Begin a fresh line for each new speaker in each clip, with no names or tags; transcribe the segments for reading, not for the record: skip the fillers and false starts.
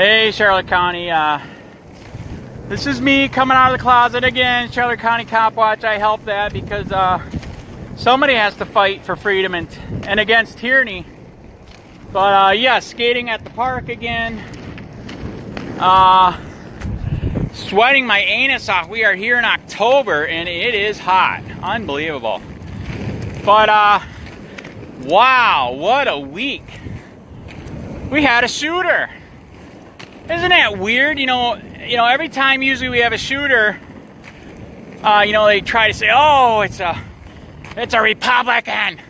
Hey, Charlotte County. This is me coming out of the closet again. Charlotte County Cop Watch. I help that because somebody has to fight for freedom and against tyranny. But yeah, skating at the park again. Sweating my anus off. We are here in October and it is hot. Unbelievable. But wow, what a week. We had a shooter. Isn't that weird? You know, every time usually we have a shooter, they try to say, oh, it's a Republican.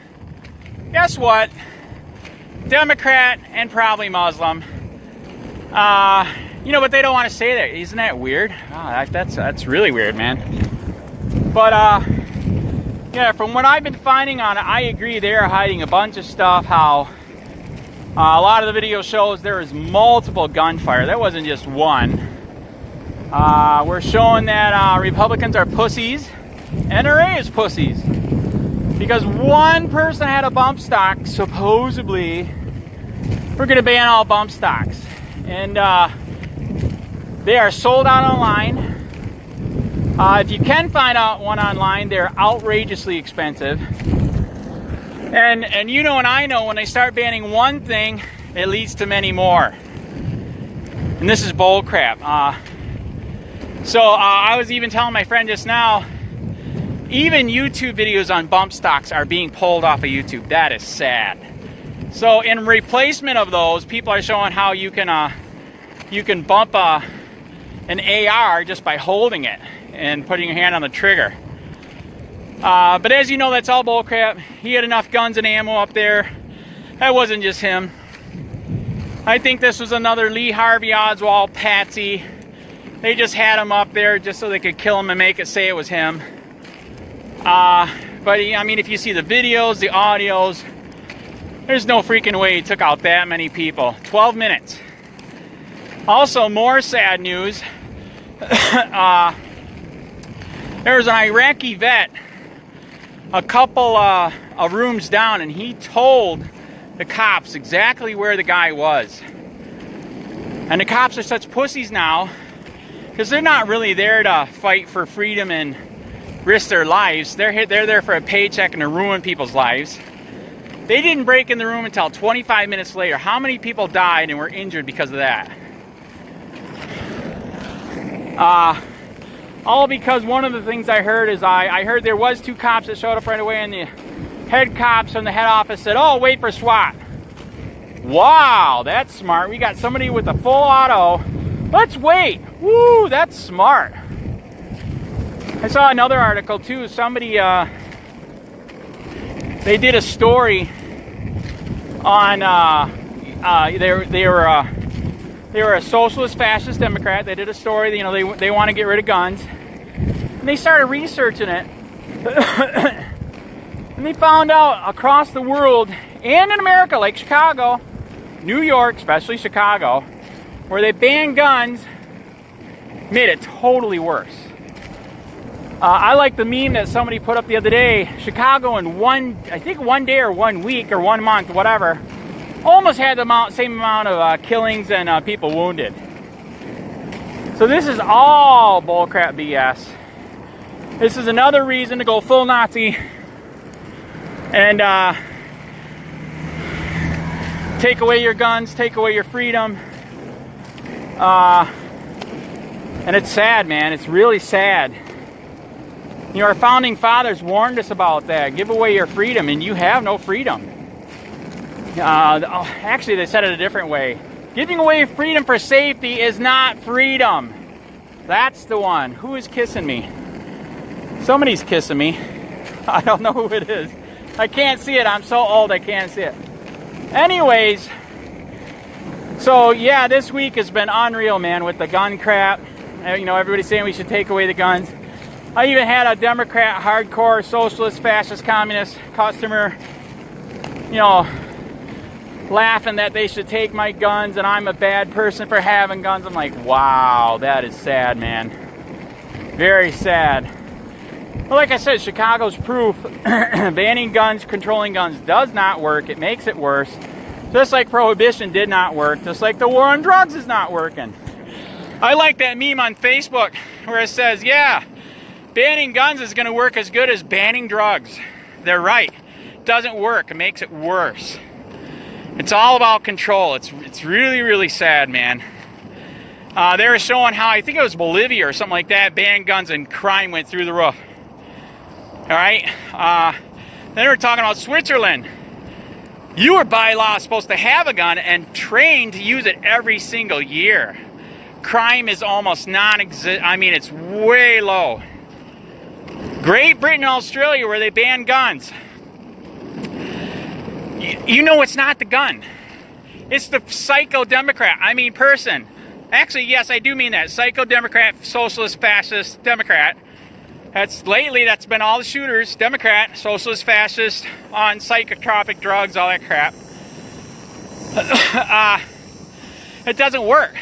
Guess what? Democrat and probably Muslim. But they don't want to say that. Isn't that weird? Oh, that's really weird, man. But yeah, from what I've been finding on it, I agree they are hiding a bunch of stuff. How a lot of the video shows there is multiple gunfire. That wasn't just one. We're showing that Republicans are pussies, NRA is pussies, because one person had a bump stock. Supposedly, we're going to ban all bump stocks, and they are sold out online. If you can find out one online, they're outrageously expensive. And and I know when they start banning one thing, it leads to many more. And this is bull crap. So I was even telling my friend just now, even YouTube videos on bump stocks are being pulled off of YouTube. That is sad. So in replacement of those, people are showing how you can bump an AR just by holding it and putting your hand on the trigger. But as you know, that's all bullcrap. He had enough guns and ammo up there. That wasn't just him. I think this was another Lee Harvey Oswald patsy. They just had him up there just so they could kill him and make it say it was him. But I mean, if you see the videos, the audios, there's no freaking way he took out that many people. 12 minutes. Also, more sad news. There was an Iraqi vet a couple of rooms down, and he told the cops exactly where the guy was. And the cops are such pussies now because they're not really there to fight for freedom and risk their lives. They're there for a paycheck and to ruin people's lives. They didn't break in the room until 25 minutes later. How many people died and were injured because of that? All because one of the things I heard is I heard there was 2 cops that showed up right away, and the head cops from the head office said, oh, wait for SWAT. Wow, that's smart. We got somebody with a full auto. Let's wait. Woo, that's smart. I saw another article too. Somebody, they did a story on, they were a socialist fascist Democrat. They did a story, they want to get rid of guns. And they started researching it. And they found out across the world and in America, like Chicago, New York, especially Chicago, where they banned guns, made it totally worse. I like the meme that somebody put up the other day. Chicago in one day or 1 week or 1 month, whatever, almost had the same amount of killings and people wounded. So this is all bullcrap BS. This is another reason to go full Nazi and take away your guns, take away your freedom. And it's sad, man. It's really sad. Our founding fathers warned us about that. Give away your freedom and you have no freedom. Actually, they said it a different way. Giving away freedom for safety is not freedom. That's the one. Who is kissing me? Somebody's kissing me. I don't know who it is. I can't see it. I'm so old I can't see it. Anyways, so yeah, this week has been unreal, man, with the gun crap. Everybody's saying we should take away the guns. I even had a Democrat, hardcore, socialist, fascist, communist customer, laughing that they should take my guns and I'm a bad person for having guns. I'm like, wow, that is sad, man. Very sad. Well, like I said, Chicago's proof. Banning guns, controlling guns does not work. It makes it worse. Just like prohibition did not work, just like the war on drugs is not working. I like that meme on Facebook where it says, yeah, banning guns is gonna work as good as banning drugs. They're right. It doesn't work, it makes it worse. It's all about control. It's really, really sad, man. They were showing how, I think it was Bolivia or something like that, banned guns and crime went through the roof. All right? Then they were talking about Switzerland. You were by law supposed to have a gun and trained to use it every single year. Crime is almost non-existent. I mean, it's way low. Great Britain and Australia, where they ban guns. You know it's not the gun. It's the psycho-democrat. I mean, person. Actually, yes, I do mean that. Psycho-democrat, socialist, fascist, democrat. Lately, that's been all the shooters. Democrat, socialist, fascist, on psychotropic drugs, all that crap. It doesn't work.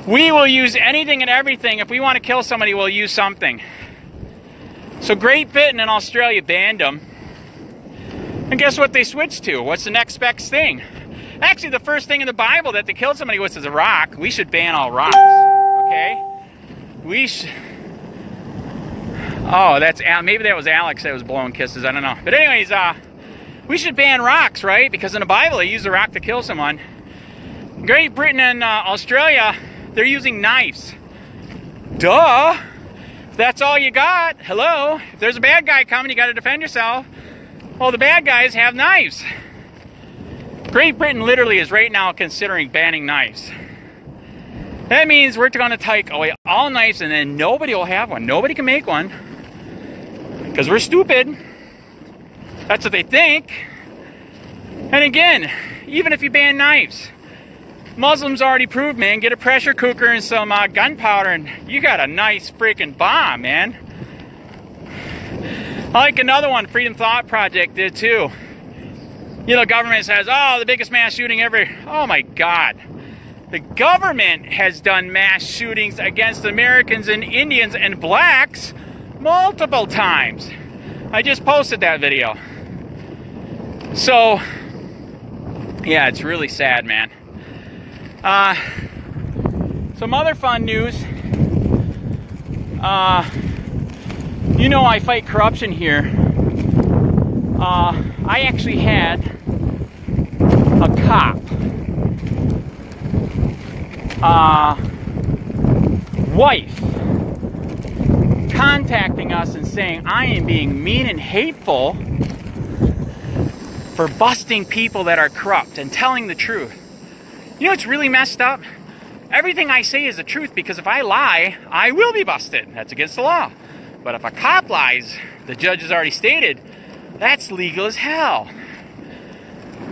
We will use anything and everything. If we want to kill somebody, we'll use something. So Great Britain and Australia banned them. And guess what they switched to? What's the next best thing? Actually, the first thing in the Bible that they killed somebody with is a rock. We should ban all rocks, okay? We should... Oh, maybe that was Alex that was blowing kisses. I don't know. But anyways, we should ban rocks, right? Because in the Bible, they use a rock to kill someone. Great Britain and Australia, they're using knives. Duh! If that's all you got, hello? If there's a bad guy coming, you got to defend yourself. Well, the bad guys have knives. Great Britain literally is right now considering banning knives. That means we're going to take away all knives and then nobody will have one. Nobody can make one. Because we're stupid. That's what they think. And again, even if you ban knives, Muslims already proved, man, get a pressure cooker and some gunpowder and you got a nice freaking bomb, man. I like another one Freedom Thought Project did too. You know, government says, oh, the biggest mass shooting ever. Oh my God. The government has done mass shootings against Americans and Indians and blacks multiple times. I just posted that video. So, yeah, it's really sad, man. Some other fun news. You know I fight corruption here. I actually had a cop wife contacting us and saying I am being mean and hateful for busting people that are corrupt and telling the truth. You know what's really messed up? Everything I say is the truth, because if I lie, I will be busted. That's against the law. But if a cop lies, the judge has already stated, that's legal as hell.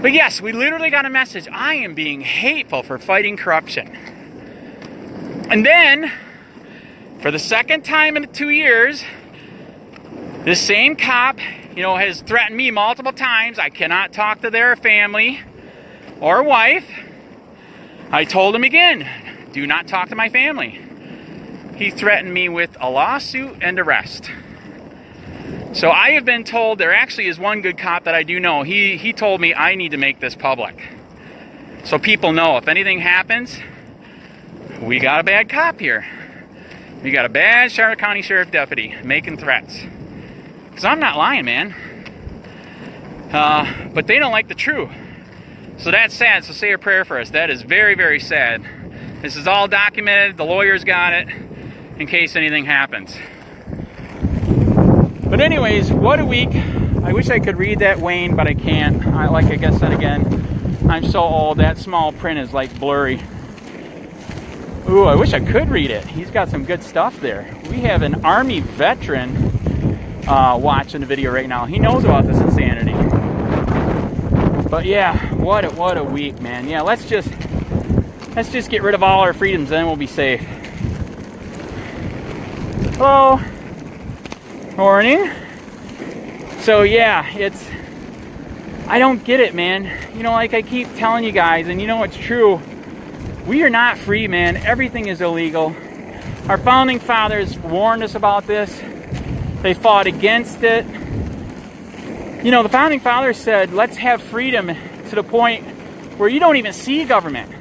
But yes, we literally got a message. I am being hateful for fighting corruption. And then, for the second time in 2 years, this same cop, you know, has threatened me multiple times. I cannot talk to their family or wife. I told him again, do not talk to my family. He threatened me with a lawsuit and arrest. So I have been told, there actually is one good cop that I do know. He told me I need to make this public. So people know if anything happens, we got a bad cop here. We got a bad Charlotte County Sheriff deputy making threats. Because I'm not lying, man. But they don't like the truth. So that's sad. So say a prayer for us. That is very, very sad. This is all documented. The lawyers got it in case anything happens. But anyways, what a week. I wish I could read that, Wayne, but I can't. Like I guess said again, I'm so old. That small print is like blurry. Ooh, I wish I could read it. He's got some good stuff there. We have an Army veteran watching the video right now. He knows about this insanity. But yeah, what a week, man. Yeah, let's just get rid of all our freedoms, then we'll be safe. Hello. Morning. So yeah, I don't get it, man. You know, like I keep telling you guys, and you know it's true. We are not free, man. Everything is illegal. Our founding fathers warned us about this. They fought against it. You know, the founding fathers said, let's have freedom to the point where you don't even see government.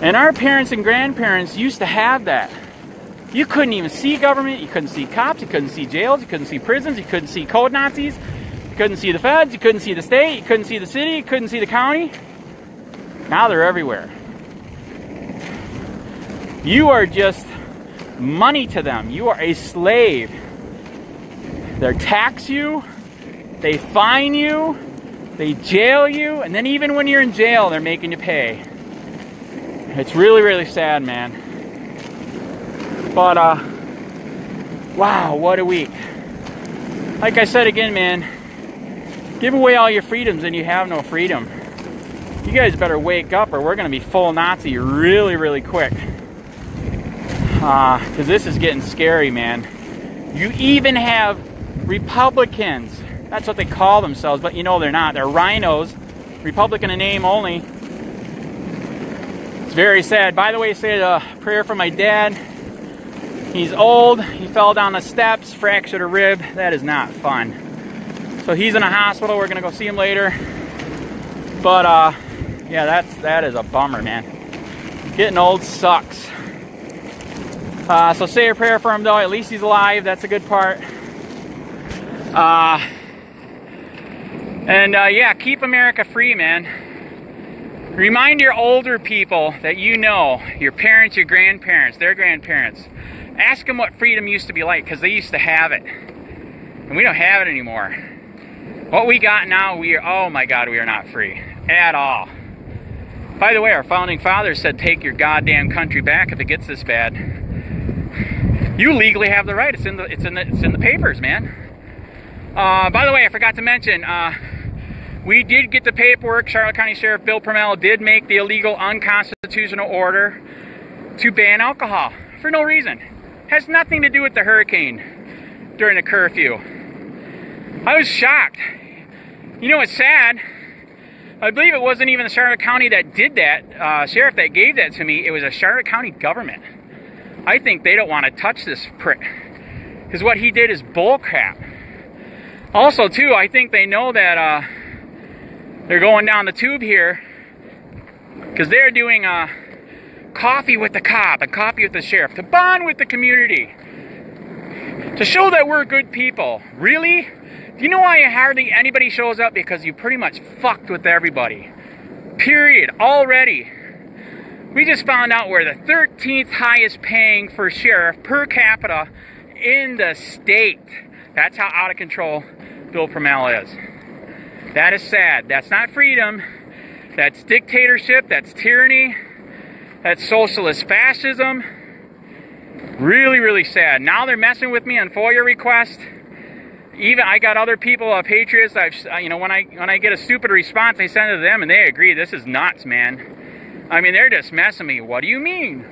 And our parents and grandparents used to have that. You couldn't even see government, you couldn't see cops, you couldn't see jails, you couldn't see prisons, you couldn't see code Nazis, you couldn't see the feds, you couldn't see the state, you couldn't see the city, you couldn't see the county. Now they're everywhere. You are just money to them. You are a slave. They tax you, they fine you, they jail you, and then even when you're in jail, they're making you pay. It's really, really sad, man. But, wow, what a week. Like I said again, man, give away all your freedoms and you have no freedom. You guys better wake up or we're going to be full Nazi really, really quick. Because this is getting scary, man. You even have Republicans. That's what they call themselves, but you know they're not. They're rhinos. Republican in name only. It's very sad. By the way, say a prayer for my dad. He's old. He fell down the steps, fractured a rib. That is not fun. So he's in a hospital. We're gonna go see him later. But yeah, that is a bummer, man. Getting old sucks. So say a prayer for him, though. At least he's alive. That's a good part. Yeah, keep America free, man. Remind your older people that you know, your parents, your grandparents, their grandparents. Ask them what freedom used to be like, because they used to have it. And we don't have it anymore. What we got now, oh my God, we are not free. At all. By the way, our founding fathers said, take your goddamn country back if it gets this bad. You legally have the right. It's in the papers, man. By the way, I forgot to mention, we did get the paperwork. Charlotte County Sheriff Bill PRUMMELL did make the illegal unconstitutional order to ban alcohol for no reason. Has nothing to do with the hurricane during the curfew. I was shocked. You know what's sad? I believe it wasn't even the Charlotte County that did that, sheriff that gave that to me. It was a Charlotte County government. I think they don't want to touch this prick. Because what he did is bullcrap. Also, too, I think they know that they're going down the tube here because they're doing coffee with the cop and coffee with the sheriff to bond with the community, to show that we're good people. Really? Do you know why hardly anybody shows up? Because you pretty much fucked with everybody. Period. Already. We just found out we're the 13th highest paying for sheriff per capita in the state. That's how out of control Bill PRUMMELL is. That is sad. That's not freedom. That's dictatorship. That's tyranny. That's socialist fascism. Really, really sad. Now they're messing with me on FOIA requests. Even I got other people, patriots. You know, when I get a stupid response, I send it to them, and they agree. This is nuts, man. I mean, they're just messing me. What do you mean?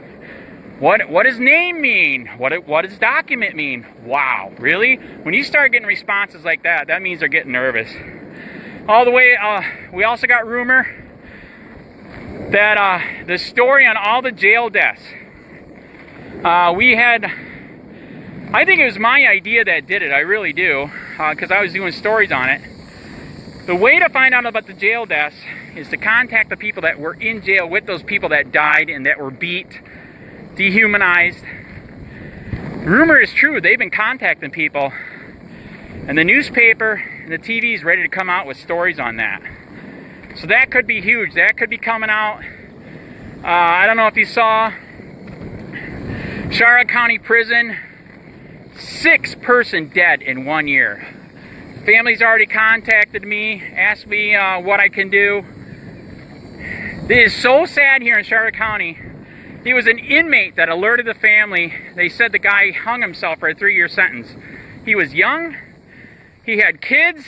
What does name mean? What does document mean? Wow, really? When you start getting responses like that, that means they're getting nervous. All the way, we also got rumor that the story on all the jail deaths. I think it was my idea that did it. I really do, because I was doing stories on it. The way to find out about the jail deaths is to contact the people that were in jail with those people that died and that were beat, dehumanized. Rumor is true. They've been contacting people, and the newspaper and the TV is ready to come out with stories on that. So that could be huge. That could be coming out. I don't know if you saw Charlotte County Prison, 6-person dead in 1 year. The family's already contacted me, asked me what I can do. It is so sad here in Charlotte County. He was an inmate that alerted the family. They said the guy hung himself for a 3-year sentence. He was young. He had kids.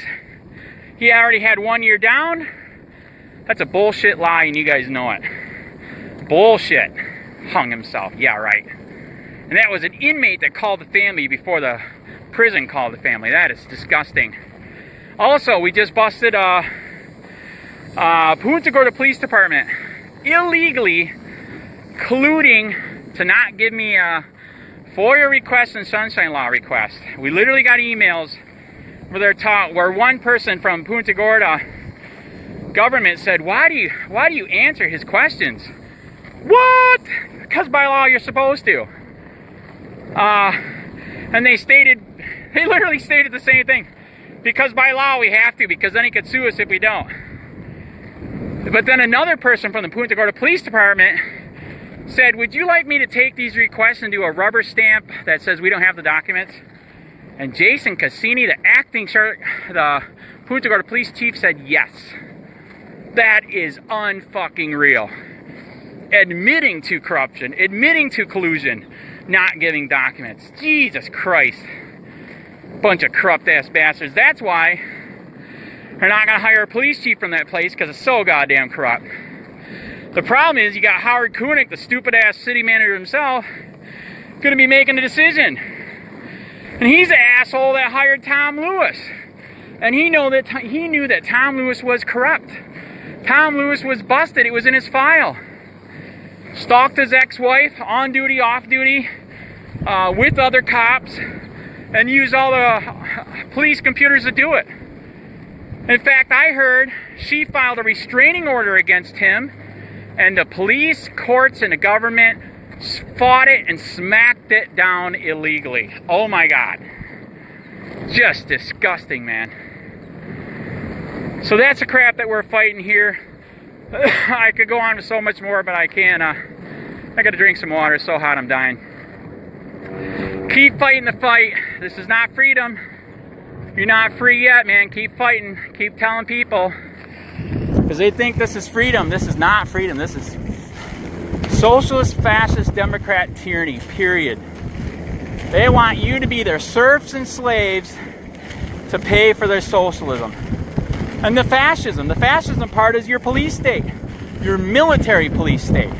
He already had 1 year down. That's a bullshit lie, and you guys know it. Bullshit. Hung himself. Yeah, right. And that was an inmate that called the family before the prison called the family. That is disgusting. Also, we just busted PUNTA Police Department illegally colluding to not give me a FOIA request and Sunshine Law request. We literally got emails where they're taught where one person from PUNTA GORDA government said, why do you answer his questions? What? Because by law you're supposed to. And they literally stated the same thing. Because by law we have to, because then he could sue us if we don't. But then another person from the Punta Gorda Police Department said, would you like me to take these requests and do a rubber stamp that says we don't have the documents? And Jason Cassini, the acting the Punta Gorda Police Chief, said yes. That is unfucking real. Admitting to corruption, admitting to collusion, not giving documents. Jesus Christ. Bunch of corrupt ass bastards. That's why they're not gonna hire a police chief from that place, because it's so goddamn corrupt. The problem is you got Howard Koenig, the stupid ass city manager himself, gonna be making a decision. And he's the asshole that hired Tom Lewis. And he knew that Tom Lewis was corrupt. Tom Lewis was busted. It was in his file. Stalked his ex-wife on duty, off duty, with other cops, and used all the police computers to do it. In fact, I heard she filed a restraining order against him, and the police, courts, and the government fought it and smacked it down illegally. Oh my God. Just disgusting, man. So that's the crap that we're fighting here. I could go on with so much more, but I can't. I gotta drink some water. It's so hot I'm dying. Keep fighting the fight. This is not freedom. You're not free yet, man. Keep fighting. Keep telling people. Because they think this is freedom. This is not freedom. This is socialist, fascist, democrat tyranny, period. They want you to be their serfs and slaves to pay for their socialism. And the fascism part is your police state, your military police state.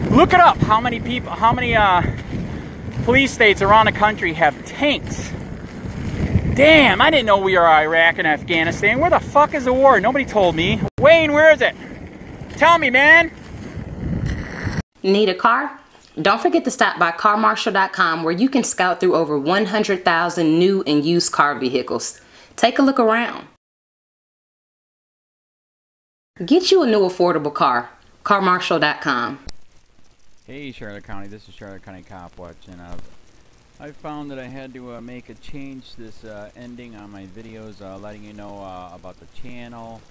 Look it up. How many police states around the country have tanks? Damn, I didn't know we were Iraq and Afghanistan. Where the fuck is the war? Nobody told me. Wayne, where is it? Tell me, man.
Need a car? Don't forget to stop by carmarshal.com, where you can scout through over 100,000 new and used car vehicles. Take a look around. Get you a new affordable car. carmarshal.com.
Hey Charlotte County, this is Charlotte County COPWATCH, and I found that I had to make a change to this ending on my videos, letting you know about the channel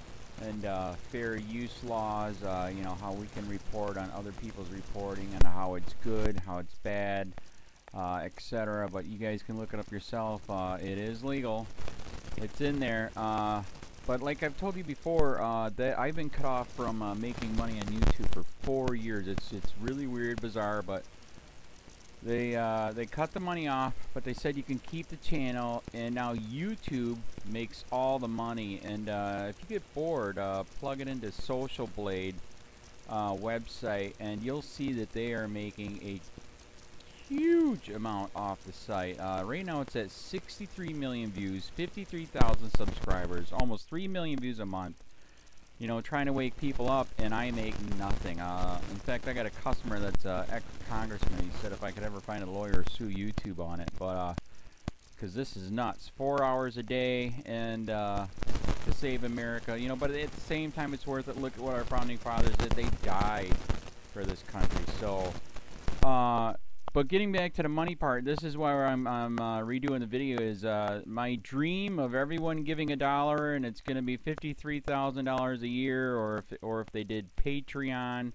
and fair use laws, you know, how we can report on other people's reporting and how it's good, how it's bad, etc. But you guys can look it up yourself. It is legal. It's in there. But like I've told you before, that I've been cut off from making money on YouTube for 4 years. It's really weird, bizarre, but they cut the money off, but they said you can keep the channel, and now YouTube makes all the money. And if you get bored, plug it into Social Blade website, and you'll see that they are making a huge amount off the site. Right now it's at 63 million views, 53,000 subscribers, almost 3 million views a month. You know, trying to wake people up, and I make nothing. In fact, I got a customer that's ex-congressman. He said if I could ever find a lawyer, sue YouTube on it. But because this is nuts. 4 hours a day, and to save America. You know, but at the same time, it's worth it. Look at what our founding fathers did. They died for this country. So, but getting back to the money part, this is why I'm redoing the video. Is my dream of everyone giving $1, and it's going to be $53,000 a year, or if they did Patreon,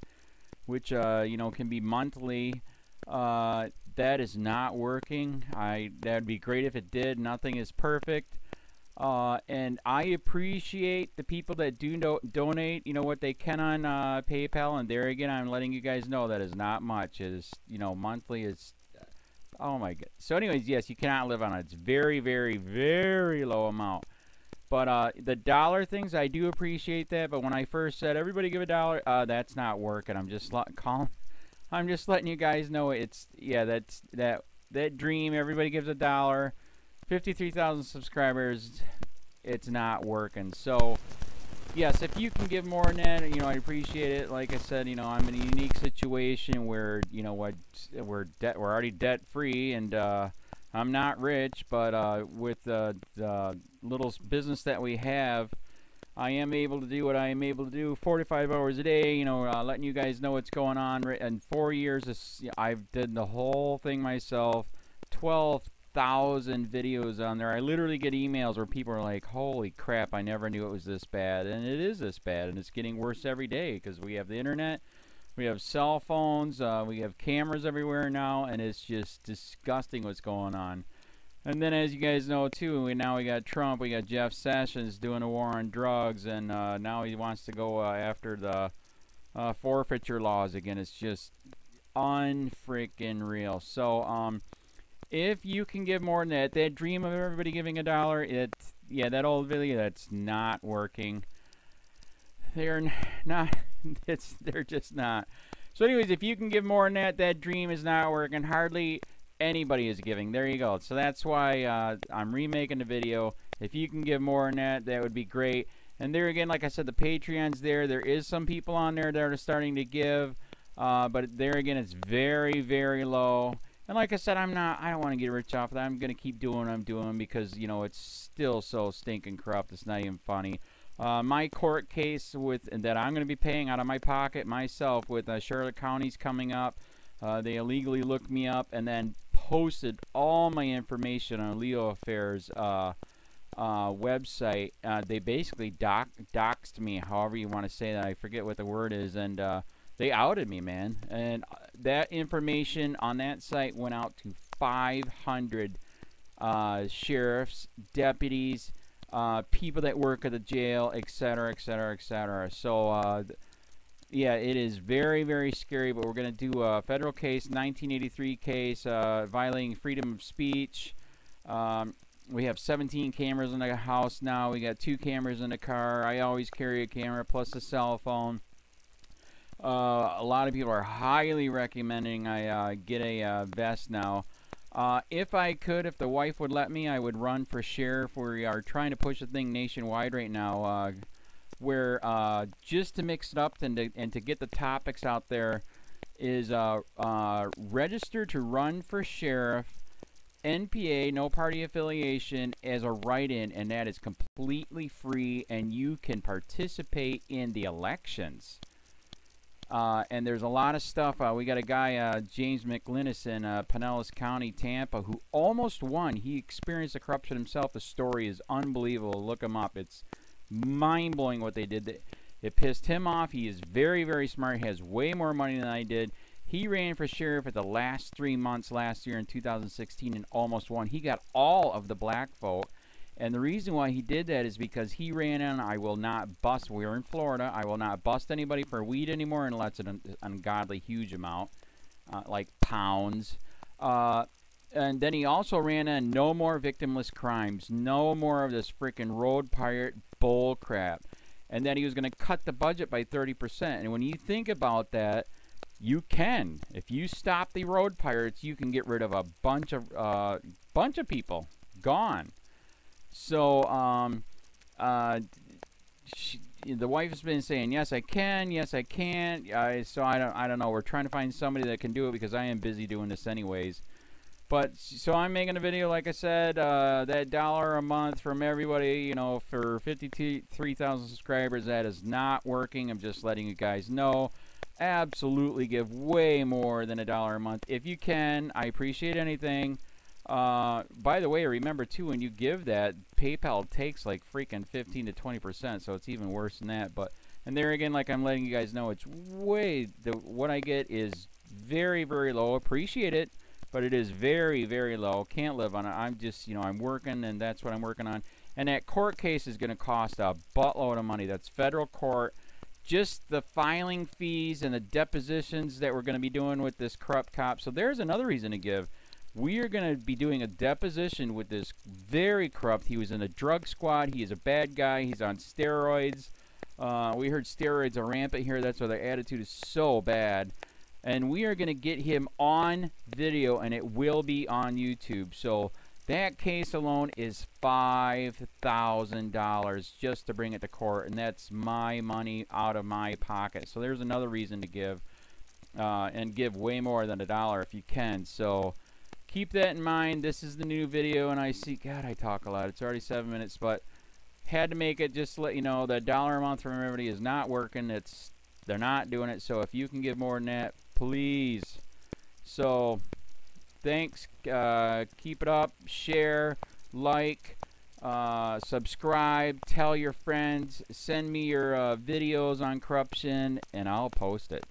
which you know, can be monthly. That is not working. That'd be great if it did. Nothing is perfect. And I appreciate the people that do donate, you know, what they can on PayPal. And there again, I'm letting you guys know that is not much. It is, you know, monthly is, oh my god. So anyways, yes, you cannot live on it. It's very, very, very low amount. But the dollar things, I do appreciate that. But when I first said everybody give $1, that's not working. I'm just letting you guys know it's, yeah, that dream. Everybody gives $1. 53,000 subscribers, it's not working. So yes, if you can give more than that, you know, I appreciate it. Like I said, you know, I'm in a unique situation where, you know, we're already debt free, and I'm not rich, but with the little business that we have, I am able to do what I am able to do, 45 hours a day, you know, letting you guys know what's going on. In 4 years, I've did the whole thing myself, 12,000 videos on there. I literally get emails where people are like, holy crap, I never knew it was this bad. And it is this bad, and it's getting worse every day because we have the internet, we have cell phones, we have cameras everywhere now, and it's just disgusting what's going on. And then, as you guys know, too, now we got Trump, we got Jeff Sessions doing a war on drugs, and now he wants to go after the forfeiture laws again. It's just unfreaking real. So, if you can give more than that, that dream of everybody giving $1, yeah, that old video, that's not working. They're not, they're just not. So, anyways, if you can give more than that, that dream is not working. Hardly anybody is giving. There you go. So that's why I'm remaking the video. If you can give more than that, that would be great. And there again, like I said, the Patreon's there. There is some people on there that are starting to give, but there again, it's very, very low. And like I said, I don't want to get rich off of that. I'm going to keep doing what I'm doing because, you know, it's still so stinking corrupt. It's not even funny. My court case that I'm going to be paying out of my pocket myself with Charlotte County's coming up. They illegally looked me up and then posted all my information on LEOAFFAIRS website. They basically doxed me, however you want to say that. I forget what the word is, and they outed me, man. And that information on that site went out to 500 sheriffs, deputies, people that work at the jail, etc., etc., etc. So, yeah, it is very, very scary, but we're going to do a federal case, 1983 case, violating freedom of speech. We have 17 cameras in the house now. We got 2 cameras in the car. I always carry a camera plus a cell phone. A lot of people are highly recommending I get a vest now. If I could, if the wife would let me, I would run for sheriff. We are trying to push the thing nationwide right now. Where just to mix it up and to get the topics out there is register to run for sheriff, NPA, no party affiliation, as a write-in, and that is completely free, and you can participate in the elections. And there's a lot of stuff. We got a guy, James McLinnis in Pinellas County, Tampa, who almost won. He experienced the corruption himself. The story is unbelievable. Look him up. It's mind-blowing what they did. It pissed him off. He is very, very smart. He has way more money than I did. He ran for sheriff at the last 3 months last year in 2016 and almost won. He got all of the black vote. And the reason why he did that is because he ran in, I will not bust, we're in Florida, I will not bust anybody for weed anymore unless it's an ungodly huge amount, like pounds. And then he also ran in no more victimless crimes, no more of this freaking road pirate bull crap. And then he was going to cut the budget by 30%. And when you think about that, you can. If you stop the road pirates, you can get rid of a bunch of people. Gone. So, the wife has been saying, yes, I can, yes, I can't. So I don't know. We're trying to find somebody that can do it because I am busy doing this anyways. But, so I'm making a video, like I said, that $1 a month from everybody, you know, for 53,000 subscribers, that is not working. I'm just letting you guys know. Absolutely give way more than $1 a month. If you can, I appreciate anything. By the way, remember, too, when you give that, PayPal takes like freaking 15 to 20%, so it's even worse than that. But, and there again, like I'm letting you guys know, it's way, what I get is very, very low. Appreciate it. But it is very, very low. Can't live on it. I'm just, you know, I'm working, and that's what I'm working on. And that court case is going to cost a buttload of money. That's federal court. Just the filing fees and the depositions that we're going to be doing with this corrupt cop. So there's another reason to give. We are going to be doing a deposition with this very corrupt. He was in a drug squad. He is a bad guy. He's on steroids. We heard steroids are rampant here. That's why their attitude is so bad. And we are going to get him on video, and it will be on YouTube. So that case alone is $5,000 just to bring it to court, and that's my money out of my pocket. So there's another reason to give, and give way more than $1 if you can. So keep that in mind. This is the new video, and I see, God, I talk a lot. It's already 7 minutes, but had to make it just to let you know that $1 a month from everybody is not working. They're not doing it. So if you can give more than that, please. So thanks. Keep it up. Share, like, subscribe, tell your friends, send me your videos on corruption, and I'll post it.